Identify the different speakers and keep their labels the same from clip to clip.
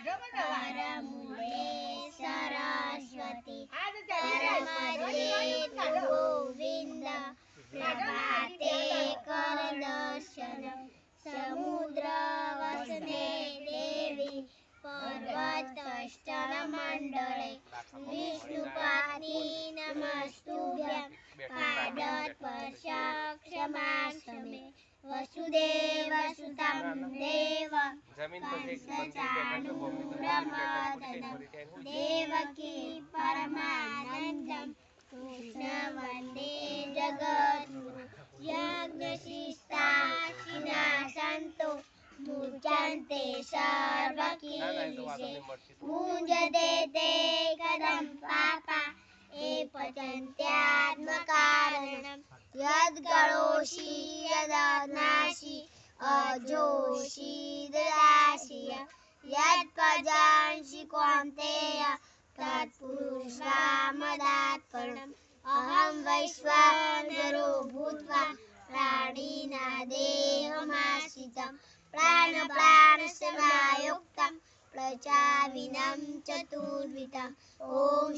Speaker 1: करमुले सरस्वती परमजित गोविंद प्रभाते कर दर्शन समुद्र वसने देवी पर्वतस्थल मंडले विष्णुपत्नी नमस्तुभ्यं पादस्पर्श क्षमास्मे वसुदेव सुतं देव कंसचाणूरमर्दनं देवकी परमानन्दं कृष्ण वन्दे जगद्गुरु यज्ञशिष्टाशिना सन्तो मुच्यन्ते सर्वकिल्बिषे मुञ्जते ते कदं पापा ये पचन्त्यात्मकारणं यद्गणोषि यदनाशि अजोषि ददासि यत्पजांसि कौन्तेय तत्पुरुषामदात्परम् अहं वैश्वानरो भूत्वा प्राणिना देहमाश्रितं प्राणसमायुक्तं प्रजाविनं चतुर्विधम् ॐ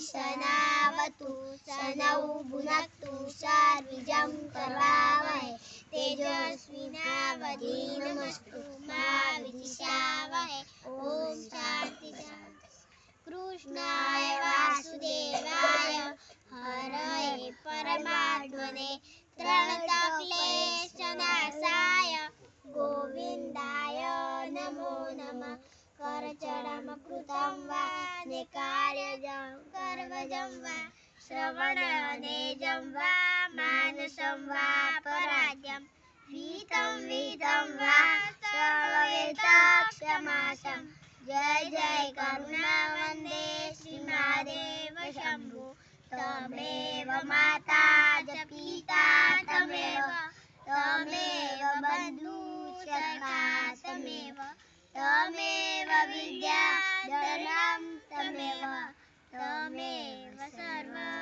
Speaker 1: शनावतु शनौ भुनक्तु शार्विजं करवावहै तेजस्विनावधीतमस्तु मा विद्विषावहै ॐ शान्ति शान्ति। कृष्णाय वासुदेवाय हरये परमात्मने प्रणतक्लेशनाशाय गोविन्दाय नमो नमः। करचरणमकृतं वा निकार्यजं कर्मजं वा श्रवणनेजं वा मानसं वा पराद्यं विहितं वा सर्ववेदाक्षमासं जय जय करुणावन्दे श्रीमहादेव शम्भो तमेव माता च पिता तमेव बन्धुसखा तमेव विद्याधरं तमेव सर्वं